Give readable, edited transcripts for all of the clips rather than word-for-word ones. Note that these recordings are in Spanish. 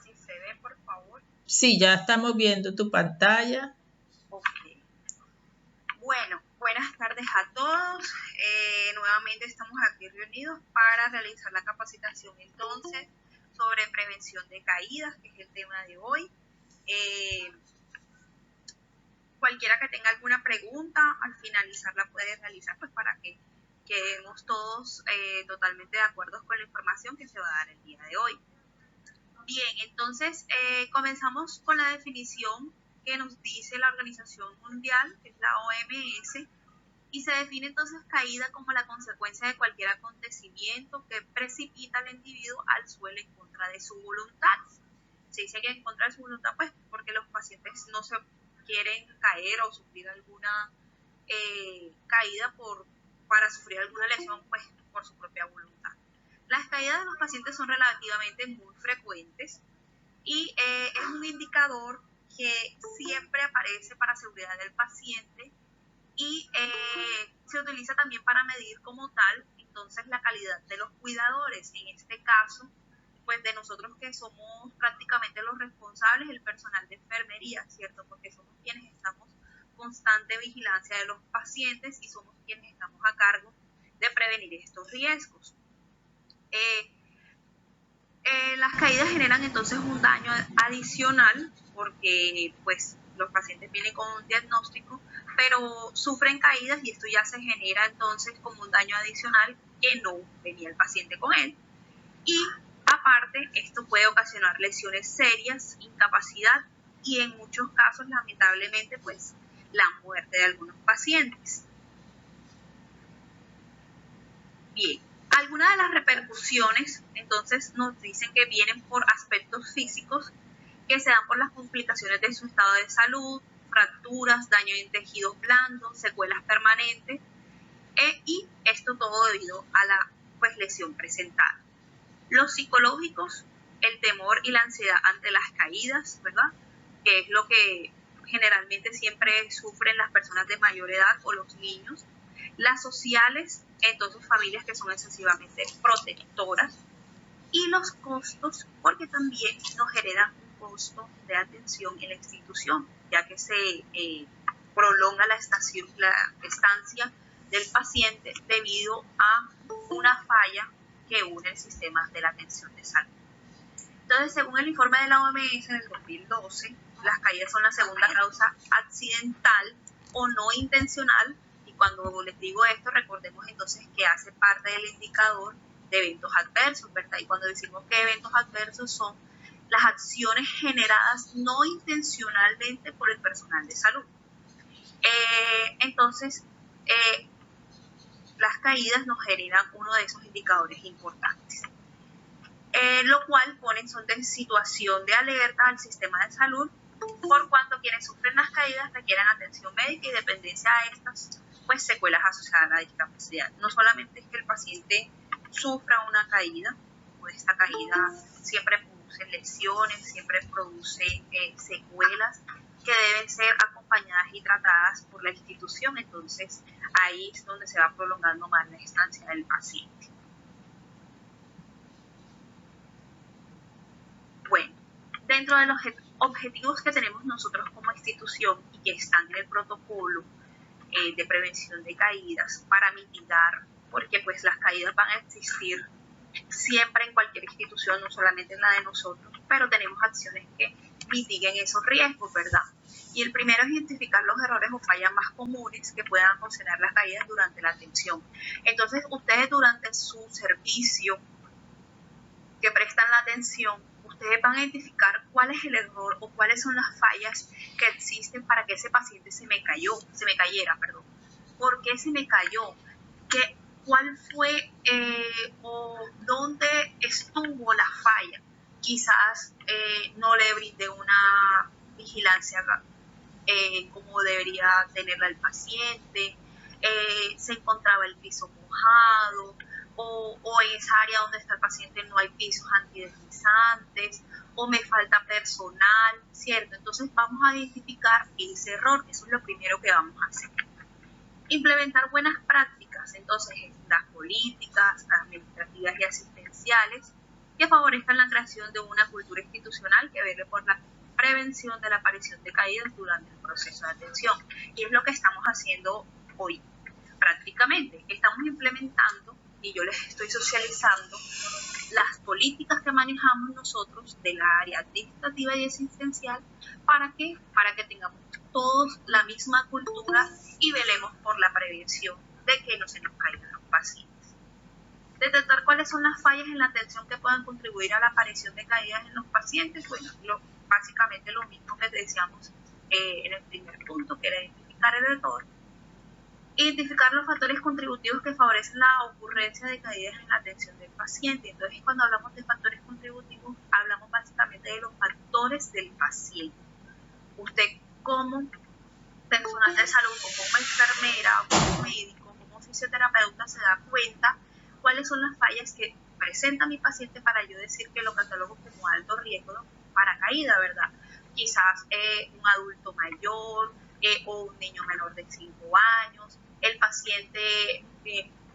si se ve, por favor. Sí, ya estamos viendo tu pantalla. Ok. Bueno, buenas tardes a todos. Nuevamente estamos aquí reunidos para realizar la capacitación entonces sobre prevención de caídas, que es el tema de hoy. Cualquiera que tenga alguna pregunta, al finalizar la puede realizar, pues para que quedemos todos totalmente de acuerdo con la información que se va a dar el día de hoy. Bien, entonces comenzamos con la definición que nos dice la Organización Mundial, que es la OMS, y se define entonces caída como la consecuencia de cualquier acontecimiento que precipita al individuo al suelo en contra de su voluntad. Se dice que en contra de su voluntad, pues porque los pacientes no se quieren caer o sufrir alguna caída para sufrir alguna lesión, pues por su propia voluntad. Las caídas de los pacientes son relativamente muy frecuentes y es un indicador que siempre aparece para seguridad del paciente y se utiliza también para medir como tal entonces la calidad de los cuidadores. En este caso, pues de nosotros que somos prácticamente los responsables, el personal de enfermería, ¿cierto? Porque somos quienes estamos constante vigilancia de los pacientes y somos quienes estamos a cargo de prevenir estos riesgos. Las caídas generan entonces un daño adicional porque pues los pacientes vienen con un diagnóstico, pero sufren caídas y esto ya se genera entonces como un daño adicional que no venía el paciente con él. Y aparte, esto puede ocasionar lesiones serias, incapacidad y en muchos casos, lamentablemente, pues la muerte de algunos pacientes. Bien, algunas de las repercusiones entonces nos dicen que vienen por aspectos físicos que se dan por las complicaciones de su estado de salud, fracturas, daño en tejidos blandos, secuelas permanentes y esto todo debido a la lesión presentada. Los psicológicos, el temor y la ansiedad ante las caídas, ¿verdad? Que es lo que generalmente siempre sufren las personas de mayor edad o los niños. Las sociales, entonces familias que son excesivamente protectoras. Y los costos, porque también nos generan un costo de atención en la institución, ya que se prolonga la estancia del paciente debido a una falla que une el sistema de la atención de salud. Entonces, según el informe de la OMS en el 2012, las caídas son la segunda causa accidental o no intencional, y cuando les digo esto, recordemos entonces que hace parte del indicador de eventos adversos, ¿verdad? Y cuando decimos que eventos adversos son las acciones generadas no intencionalmente por el personal de salud. Entonces, las caídas nos generan uno de esos indicadores importantes, lo cual pone en situación de alerta al sistema de salud, por cuanto quienes sufren las caídas requieren atención médica y dependencia a estas secuelas asociadas a la discapacidad. No solamente es que el paciente sufra una caída, pues esta caída siempre produce lesiones, siempre produce secuelas que deben ser acompañadas y tratadas por la institución. Entonces ahí es donde se va prolongando más la estancia del paciente. Bueno, dentro de los objetivos que tenemos nosotros como institución y que están en el protocolo de prevención de caídas para mitigar, porque pues las caídas van a existir siempre en cualquier institución, no solamente en la de nosotros, pero tenemos acciones que mitiguen esos riesgos, ¿verdad? Y el primero es identificar los errores o fallas más comunes que puedan ocasionar las caídas durante la atención. Entonces, ustedes durante su servicio que prestan la atención, ustedes van a identificar cuál es el error o cuáles son las fallas que existen para que ese paciente se me cayera. ¿Por qué se me cayó? ¿Cuál fue o dónde estuvo la falla? Quizás no le brindé una vigilancia como debería tenerla el paciente, se encontraba el piso mojado, o en esa área donde está el paciente no hay pisos antideslizantes, o me falta personal, ¿cierto? Entonces vamos a identificar ese error, eso es lo primero que vamos a hacer. Implementar buenas prácticas, entonces las políticas administrativas y asistenciales, que favorezcan la creación de una cultura institucional que vele por la prevención de la aparición de caídas durante el proceso de atención. Y es lo que estamos haciendo hoy. Prácticamente estamos implementando, y yo les estoy socializando, las políticas que manejamos nosotros de la área administrativa y asistencial. ¿Para qué? Para que tengamos todos la misma cultura y velemos por la prevención de que no se nos caigan los pacientes. Detectar cuáles son las fallas en la atención que puedan contribuir a la aparición de caídas en los pacientes. Bueno, básicamente lo mismo que decíamos en el primer punto, que era identificar el error. Identificar los factores contributivos que favorecen la ocurrencia de caídas en la atención del paciente. Entonces, cuando hablamos de factores contributivos, hablamos básicamente de los factores del paciente. Usted como personal de salud, o como enfermera, o como médico, como fisioterapeuta, se da cuenta cuáles son las fallas que presenta mi paciente para yo decir que lo catalogo como alto riesgo para caída, ¿verdad? Quizás un adulto mayor o un niño menor de 5 años. El paciente,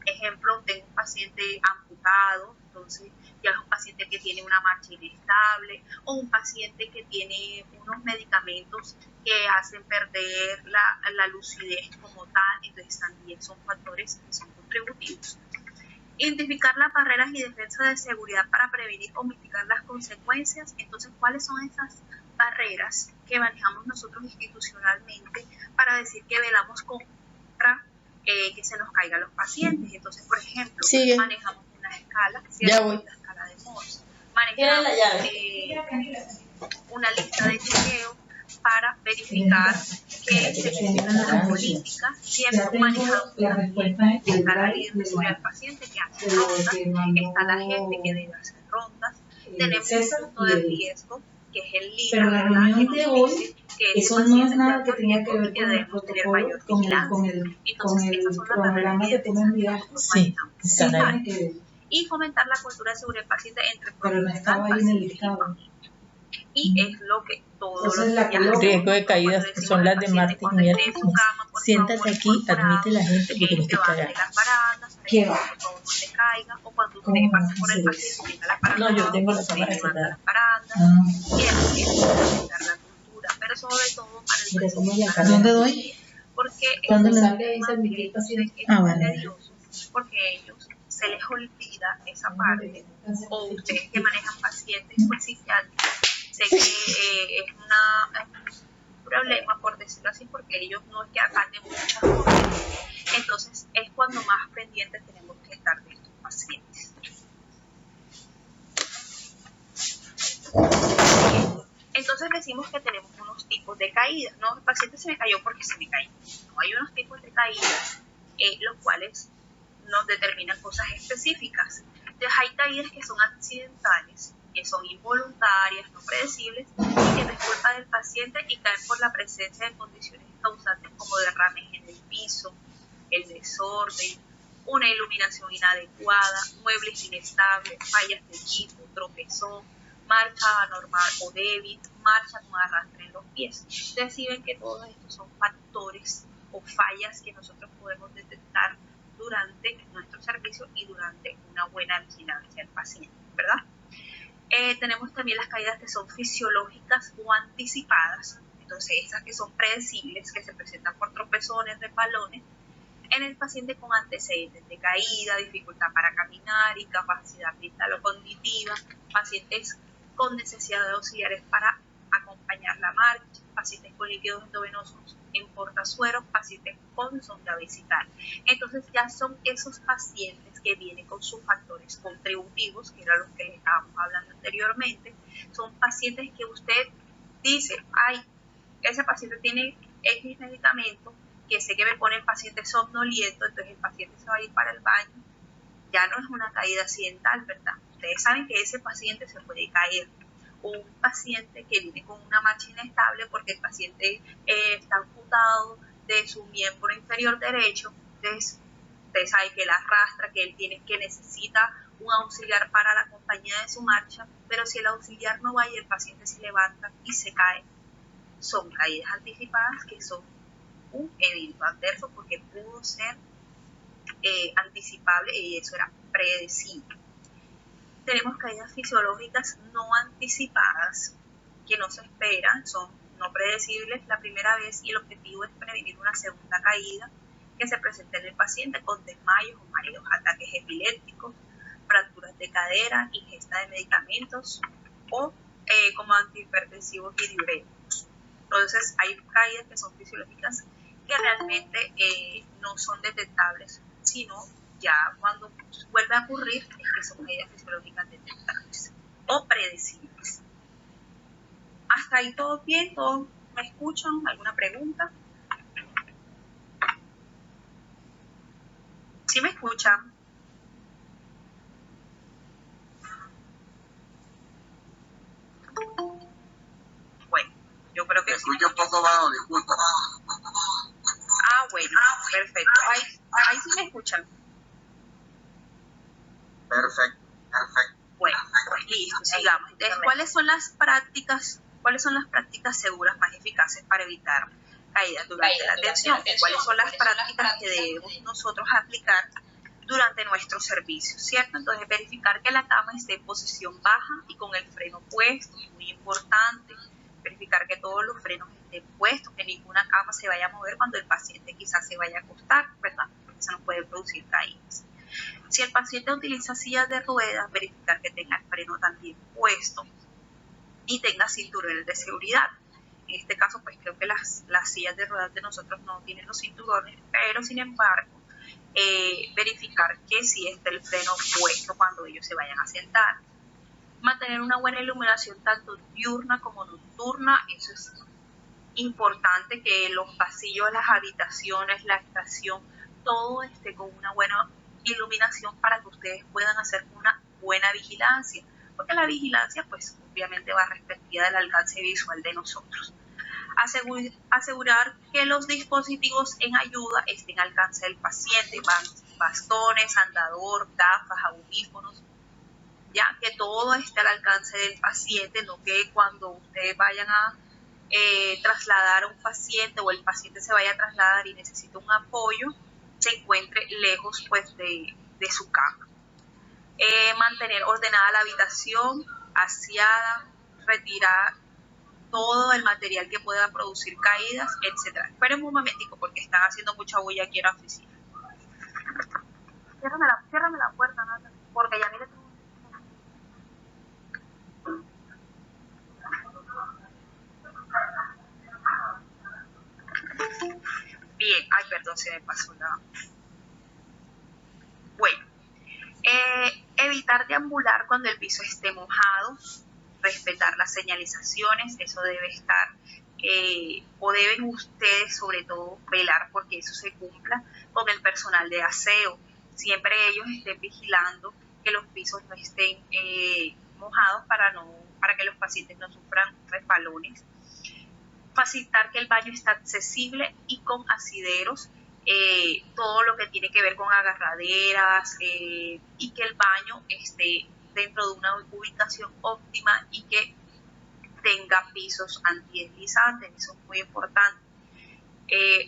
ejemplo, tengo un paciente amputado, entonces ya es un paciente que tiene una marcha inestable, o un paciente que tiene unos medicamentos que hacen perder la lucidez como tal, entonces también son factores que son contributivos. Identificar las barreras y defensas de seguridad para prevenir o mitigar las consecuencias. Entonces, ¿cuáles son esas barreras que manejamos nosotros institucionalmente para decir que velamos contra que se nos caigan los pacientes? Entonces, por ejemplo, manejamos una escala, la escala de Morse, manejamos una lista de chequeo para verificar que se cumplan las políticas, siempre manejamos también está la líder de seguridad del paciente que hace rondas, está la gente que debe hacer rondas, tenemos un punto de riesgo que es el líder, pero la reunión de hoy, que eso no es nada que tenga que ver con el protocolo, con el cronograma que tú me enviaste. Sí, tiene que ver. Y fomentar la cultura de seguridad del paciente entre pero no estaba ahí en el listado. Y es lo que todos los riesgo de caídas son las de martes y miércoles. Siéntate aquí, admite la gente porque me estoy cagando. ¿Qué va? O cuando usted pasa por el paciente, tenga la parada. No, yo tengo la cámara cerrada. Y es fomentar la cultura, pero sobre todo para el paciente. ¿Dónde doy? Porque cuando salga ahí se admite el paciente. Tedioso, porque ellos se les olvida esa parte, o ustedes que manejan pacientes pues psiquiátricos, sé que es un problema, por decirlo así, porque ellos no es que acaten muchas cosas, entonces es cuando más pendientes tenemos que estar de estos pacientes. Entonces decimos que tenemos unos tipos de caídas, no, el paciente se me cayó porque se me cayó, no, hay unos tipos de caídas, los cuales nos determinan cosas específicas. Entonces hay caídas que son accidentales, que son involuntarias, no predecibles, y que no es culpa del paciente y caen por la presencia de condiciones causantes como derrames en el piso, el desorden, una iluminación inadecuada, muebles inestables, fallas de equipo, tropezón, marcha anormal o débil, marcha con arrastre en los pies. Ustedes sí ven que todos estos son factores o fallas que nosotros podemos detectar durante nuestro servicio y durante una buena vigilancia del paciente, ¿verdad? Tenemos también las caídas que son fisiológicas o anticipadas, entonces esas que son predecibles, que se presentan por tropezones, resbalones, en el paciente con antecedentes de caída, dificultad para caminar, incapacidad mental o cognitiva, pacientes con necesidad de auxiliares para acompañar la marcha, pacientes con líquidos endovenosos en portazueros, pacientes con sonda vesical. Entonces ya son esos pacientes que vienen con sus factores contributivos, que era lo que estábamos hablando anteriormente. Son pacientes que usted dice, ay, ese paciente tiene X medicamento, que sé que me pone el paciente somnoliento, entonces el paciente se va a ir para el baño. Ya no es una caída accidental, ¿verdad? Ustedes saben que ese paciente se puede caer. O un paciente que viene con una marcha inestable porque el paciente está amputado de su miembro inferior derecho, entonces ustedes saben que él arrastra, que él necesita un auxiliar para la compañía de su marcha, pero si el auxiliar no va y el paciente se levanta y se cae, son caídas anticipadas que son un evento adverso porque pudo ser anticipable y eso era predecible. tenemos caídas fisiológicas no anticipadas, que no se esperan, son no predecibles la primera vez, y el objetivo es prevenir una segunda caída que se presente en el paciente con desmayos o mareos, ataques epilépticos, fracturas de cadera, ingesta de medicamentos o como antihipertensivos y diuréticos. Entonces hay caídas que son fisiológicas que realmente no son detectables, sino ya cuando vuelve a ocurrir es que son caídas fisiológicas detectables o predecibles. Hasta ahí todo bien, todos me escuchan, ¿alguna pregunta? ¿Sí me escuchan? Bueno, yo creo que me escucha un poco bajo, disculpa. Ah, bueno, perfecto. Ahí sí me escuchan. Perfecto. Bueno, pues listo, sigamos. Entonces, ¿cuáles son las prácticas seguras más eficaces para evitar caídas durante la atención? ¿Cuáles son las prácticas que debemos nosotros aplicar durante nuestro servicio? ¿Cierto? Entonces, verificar que la cama esté en posición baja y con el freno puesto, muy importante. Verificar que todos los frenos estén puestos, que ninguna cama se vaya a mover cuando el paciente quizás se vaya a acostar, ¿verdad? Porque eso nos puede producir caídas. Si el paciente utiliza sillas de ruedas, verificar que tenga el freno también puesto y tenga cinturones de seguridad. En este caso, pues creo que las sillas de ruedas de nosotros no tienen los cinturones, pero sin embargo, verificar que sí esté el freno puesto cuando ellos se vayan a sentar. Mantener una buena iluminación tanto diurna como nocturna, eso es importante, que los pasillos, las habitaciones, la estación, todo esté con una buena iluminación para que ustedes puedan hacer una buena vigilancia, porque la vigilancia pues obviamente va respectiva del alcance visual de nosotros. Asegurar que los dispositivos en ayuda estén al alcance del paciente, bastones, andador, gafas, audífonos, ya que todo esté al alcance del paciente, no que cuando ustedes vayan a trasladar a un paciente o el paciente se vaya a trasladar y necesita un apoyo, se encuentre lejos pues de su cama. Mantener ordenada la habitación, aseada, retirar todo el material que pueda producir caídas, etc. Esperen un momentico porque están haciendo mucha bulla aquí en la oficina. Ciérrame la puerta, Nata, porque ya mire tú. Bien, ay, perdón, se me pasó la... Bueno, evitar deambular cuando el piso esté mojado, respetar las señalizaciones, eso debe estar, o deben ustedes sobre todo velar porque eso se cumpla con el personal de aseo. Siempre ellos estén vigilando que los pisos no estén mojados para que los pacientes no sufran resbalones. Facilitar que el baño esté accesible y con asideros, todo lo que tiene que ver con agarraderas, y que el baño esté dentro de una ubicación óptima y que tenga pisos antideslizantes, eso es muy importante.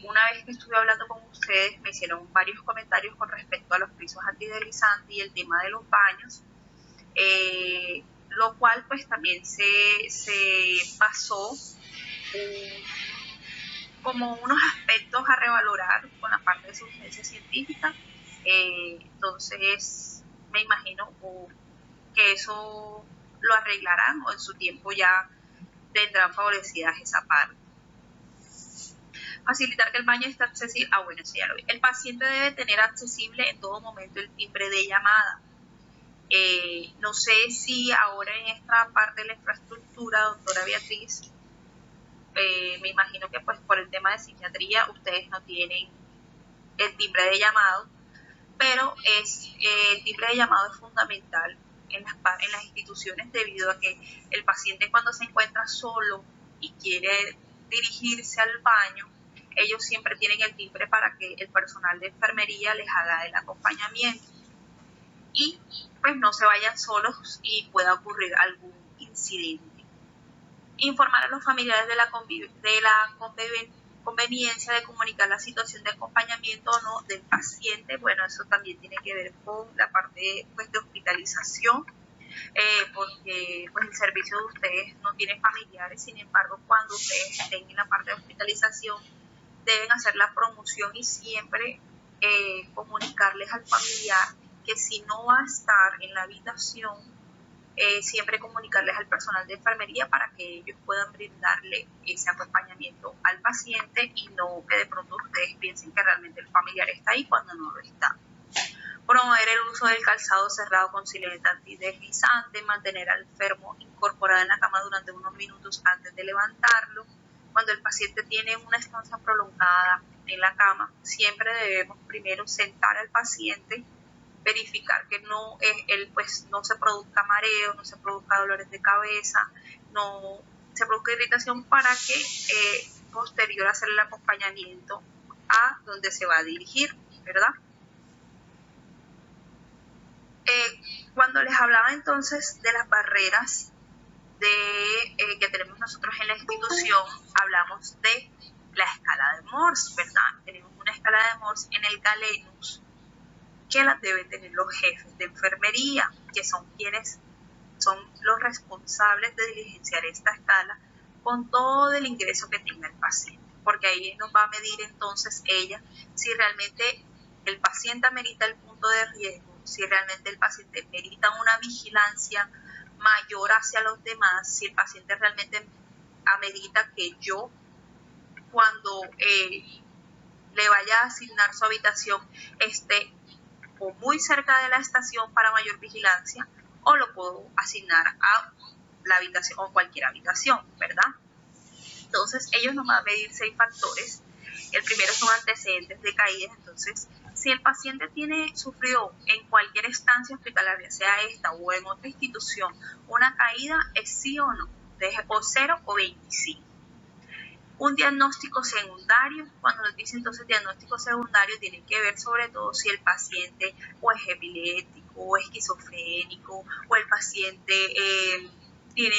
Una vez que estuve hablando con ustedes, me hicieron varios comentarios con respecto a los pisos antideslizantes y el tema de los baños, lo cual pues también se pasó como unos aspectos a revalorar con la parte de sugerencia científica. Entonces me imagino que eso lo arreglarán o en su tiempo ya tendrán favorecidas esa parte. Facilitar que el baño esté accesible. Bueno, eso ya lo vi. El paciente debe tener accesible en todo momento el timbre de llamada. No sé si ahora en esta parte de la infraestructura, doctora Beatriz, me imagino que pues por el tema de psiquiatría ustedes no tienen el timbre de llamado, pero el timbre de llamado es fundamental en las instituciones, debido a que el paciente cuando se encuentra solo y quiere dirigirse al baño, ellos siempre tienen el timbre para que el personal de enfermería les haga el acompañamiento y pues no se vayan solos y pueda ocurrir algún incidente. Informar a los familiares de la conveniencia de comunicar la situación de acompañamiento o no del paciente. Bueno, eso también tiene que ver con la parte pues, de hospitalización. porque pues el servicio de ustedes no tiene familiares. Sin embargo, cuando ustedes estén en la parte de hospitalización, deben hacer la promoción y siempre comunicarles al familiar que si no va a estar en la habitación, siempre comunicarles al personal de enfermería para que ellos puedan brindarle ese acompañamiento al paciente y no que de pronto ustedes piensen que realmente el familiar está ahí cuando no lo está. Promover el uso del calzado cerrado con silueta antideslizante, mantener al enfermo incorporado en la cama durante unos minutos antes de levantarlo. Cuando el paciente tiene una estancia prolongada en la cama, siempre debemos primero sentar al paciente, verificar que no se produzca mareo, no se produzca dolores de cabeza, no se produzca irritación, para que posterior hacer el acompañamiento a donde se va a dirigir, ¿verdad? Cuando les hablaba entonces de las barreras que tenemos nosotros en la institución, hablamos de la escala de Morse, ¿verdad? Tenemos una escala de Morse en el Galenus que las deben tener los jefes de enfermería, que son quienes son los responsables de diligenciar esta escala con todo el ingreso que tenga el paciente, porque ahí nos va a medir entonces ella si realmente el paciente amerita el punto de riesgo, si realmente el paciente merita una vigilancia mayor hacia los demás, si el paciente realmente amerita que yo, cuando le vaya a asignar su habitación, esté o muy cerca de la estación para mayor vigilancia, o lo puedo asignar a la habitación o cualquier habitación, ¿verdad? Entonces ellos nos van a medir 6 factores. El primero son antecedentes de caídas. Entonces, si el paciente sufrió en cualquier estancia hospitalaria, sea esta o en otra institución, una caída, es sí o no, deje por 0 o 25. Un diagnóstico secundario, cuando nos dice entonces diagnóstico secundario, tiene que ver sobre todo si el paciente o es epiléptico o esquizofrénico, o el paciente tiene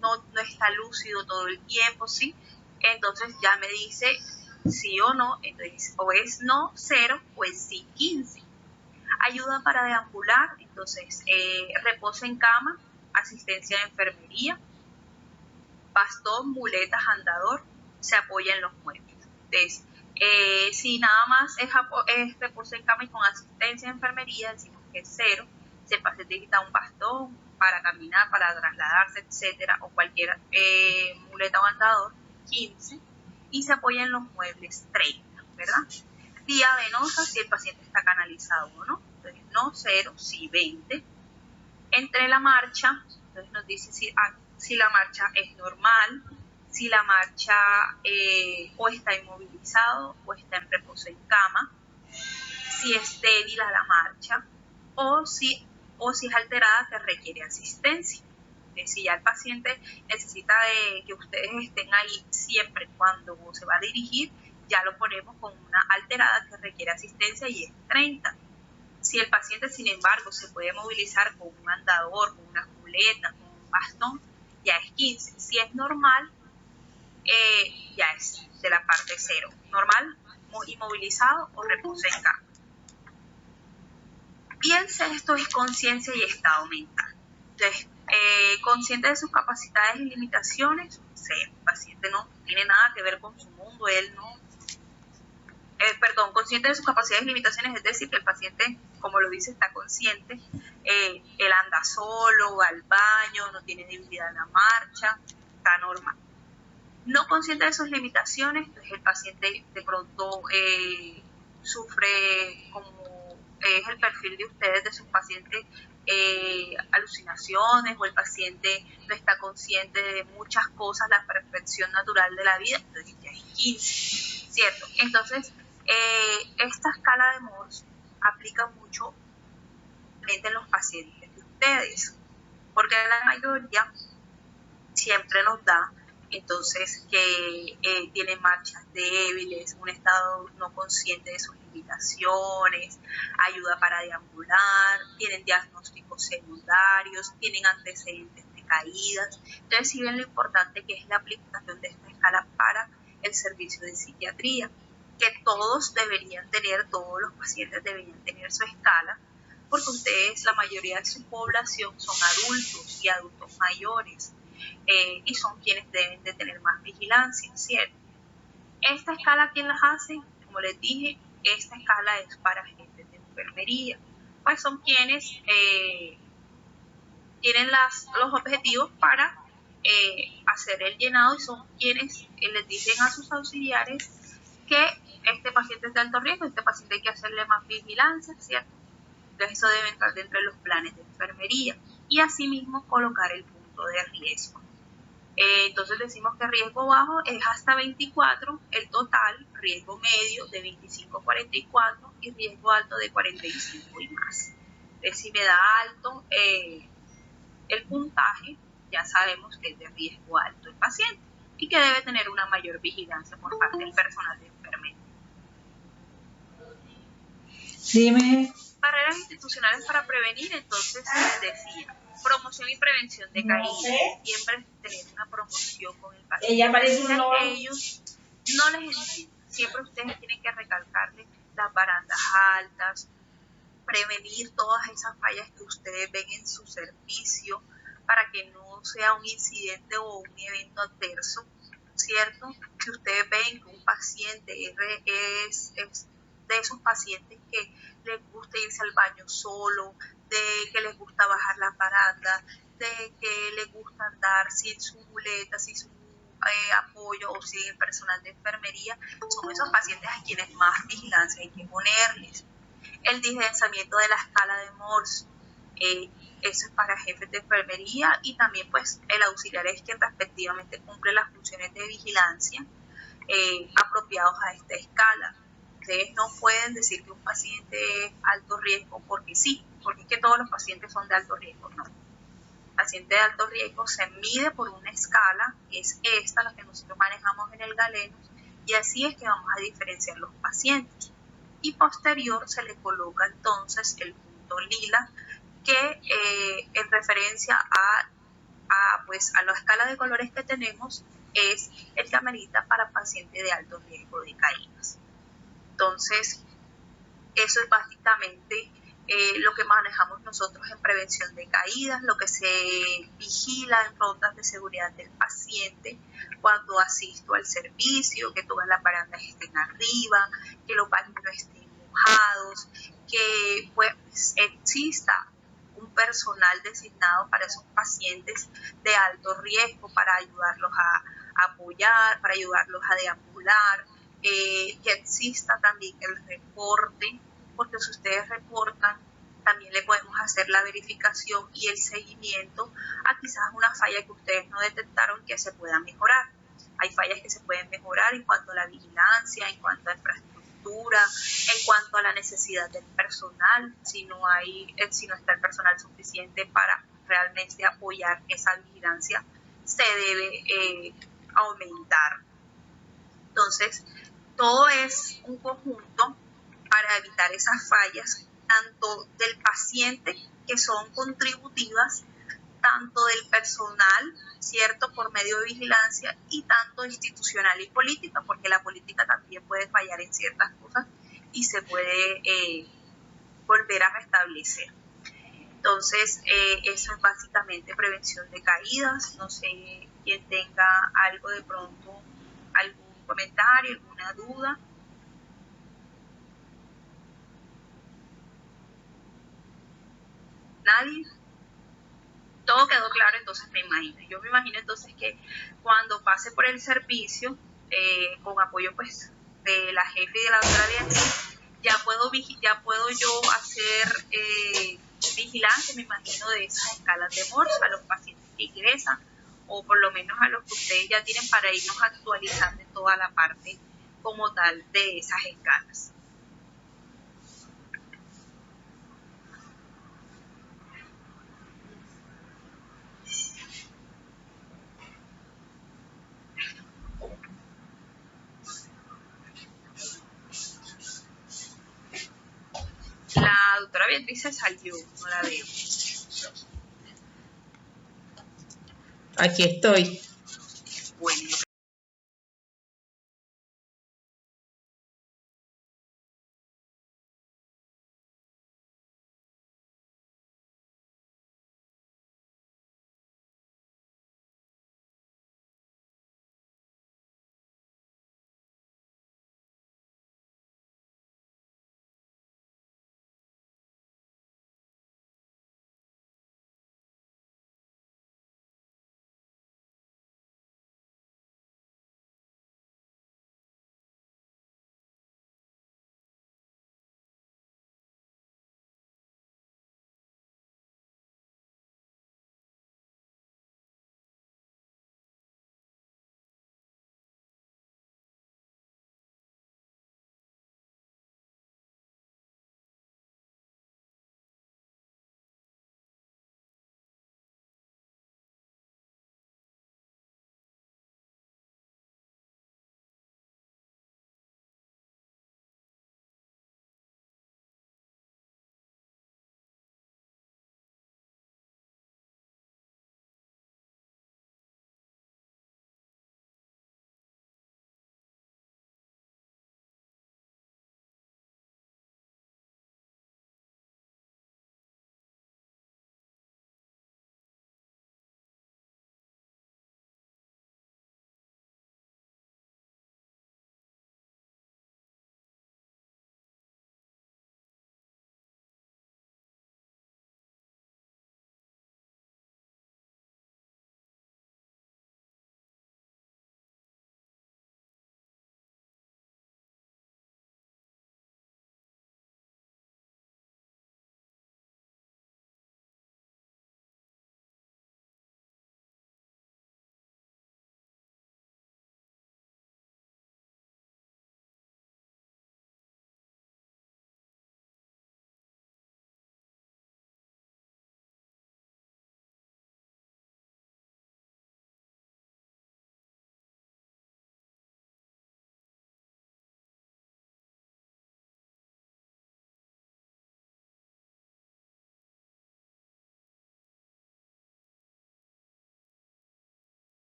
no está lúcido todo el tiempo, ¿sí? Entonces ya me dice sí o no, entonces o es no 0 o es sí 15. Ayuda para deambular, entonces reposo en cama, asistencia de enfermería, bastón, muletas, andador, se apoya en los muebles. Entonces, si nada más es reposo en cama y con asistencia de enfermería, decimos que es 0. Si el paciente necesita un bastón para caminar, para trasladarse, etcétera, o cualquier muleta o andador, 15. Y se apoya en los muebles, 30, ¿verdad? Vía venosa, si el paciente está canalizado o no. Entonces, no 0, sí 20. Entre la marcha, entonces nos dice si la marcha es normal, si la marcha o está inmovilizado o está en reposo en cama, si es débil a la marcha o si es alterada que requiere asistencia. Si ya el paciente necesita que ustedes estén ahí siempre cuando se va a dirigir, ya lo ponemos con una alterada que requiere asistencia y es 30. Si el paciente, sin embargo, se puede movilizar con un andador, con una muleta, con un bastón, ya es 15. Si es normal, ya es de la parte 0. Normal, inmovilizado o reposo en cama. Y el sexto es conciencia y estado mental. Entonces, consciente de sus capacidades y limitaciones, el paciente no tiene nada que ver con su mundo, consciente de sus capacidades y limitaciones, es decir, que el paciente, como lo dice, está consciente, él anda solo, va al baño, no tiene debilidad en la marcha, está normal. No consciente de sus limitaciones, entonces el paciente de pronto sufre, como es el perfil de ustedes, de sus pacientes, alucinaciones, o el paciente no está consciente de muchas cosas, la perfección natural de la vida, entonces ya es 15, ¿cierto? Entonces, esta escala de Morse aplica mucho en los pacientes de ustedes, porque la mayoría siempre nos da entonces que tienen marchas débiles, un estado no consciente de sus limitaciones, ayuda para deambular, tienen diagnósticos secundarios, tienen antecedentes de caídas. Entonces, si ven lo importante que es la aplicación de esta escala para el servicio de psiquiatría, que todos los pacientes deberían tener su escala, porque ustedes, la mayoría de su población son adultos y adultos mayores, y son quienes deben de tener más vigilancia, ¿cierto? Esta escala, ¿quién las hace? Como les dije, esta escala es para jefes de enfermería, pues son quienes tienen los objetivos para hacer el llenado, y son quienes les dicen a sus auxiliares que este paciente es de alto riesgo, este paciente hay que hacerle más vigilancia, ¿cierto? Entonces eso debe entrar dentro de los planes de enfermería, y asimismo colocar el punto de riesgo. Entonces decimos que riesgo bajo es hasta 24, el total, riesgo medio de 25 a 44 y riesgo alto de 45 y más. Entonces si me da alto el puntaje, ya sabemos que es de riesgo alto el paciente y que debe tener una mayor vigilancia por parte del personal de enfermería. Dime. Barreras institucionales para prevenir, entonces les decía, promoción y prevención de caídas. Siempre tener una promoción con el paciente. Ella parece un lobo. Ellos no les entienden. Siempre ustedes tienen que recalcarles las barandas altas, prevenir todas esas fallas que ustedes ven en su servicio para que no sea un incidente o un evento adverso, ¿cierto? Si ustedes ven que un paciente es de esos pacientes que les gusta irse al baño solo, de que les gusta bajar la baranda, de que les gusta andar sin su muleta, sin su apoyo o sin el personal de enfermería, son esos pacientes a quienes más vigilancia hay que ponerles. El distanciamiento de la escala de Morse, eso es para jefes de enfermería, y también pues el auxiliar es quien respectivamente cumple las funciones de vigilancia apropiados a esta escala. Ustedes no pueden decir que un paciente es alto riesgo porque sí, porque es que todos los pacientes son de alto riesgo, no. El paciente de alto riesgo se mide por una escala, que es esta, la que nosotros manejamos en el Galenos, y así es que vamos a diferenciar los pacientes. Y posterior se le coloca entonces el punto lila, que en referencia a la escala de colores que tenemos, es el que amerita para pacientes de alto riesgo de caídas. Entonces, eso es básicamente lo que manejamos nosotros en prevención de caídas, lo que se vigila en rondas de seguridad del paciente cuando asisto al servicio, que todas las barandas estén arriba, que los baños no estén mojados, que pues exista un personal designado para esos pacientes de alto riesgo para ayudarlos a apoyar, para ayudarlos a deambular, que exista también el reporte, porque si ustedes reportan, también le podemos hacer la verificación y el seguimiento a quizás una falla que ustedes no detectaron que se pueda mejorar. Hay fallas que se pueden mejorar en cuanto a la vigilancia, en cuanto a infraestructura, en cuanto a la necesidad del personal, si no está el personal suficiente para realmente apoyar esa vigilancia, se debe aumentar. Entonces, todo es un conjunto para evitar esas fallas, tanto del paciente, que son contributivas, tanto del personal, ¿cierto?, por medio de vigilancia, y tanto institucional y política, porque la política también puede fallar en ciertas cosas y se puede volver a restablecer. Entonces, eso es básicamente prevención de caídas. No sé quién tenga algo de pronto, algún comentario, alguna duda. ¿Nadie? Todo quedó claro, entonces me imagino. Yo me imagino entonces que cuando pase por el servicio, con apoyo pues de la jefe y de la doctora Beatriz, ya puedo yo hacer vigilancia, me imagino, de esas escalas de Morse a los pacientes que ingresan, o por lo menos a los que ustedes ya tienen, para irnos actualizando en toda la parte como tal de esas escalas. La doctora Beatriz se salió, no la veo. Aquí estoy. Bueno.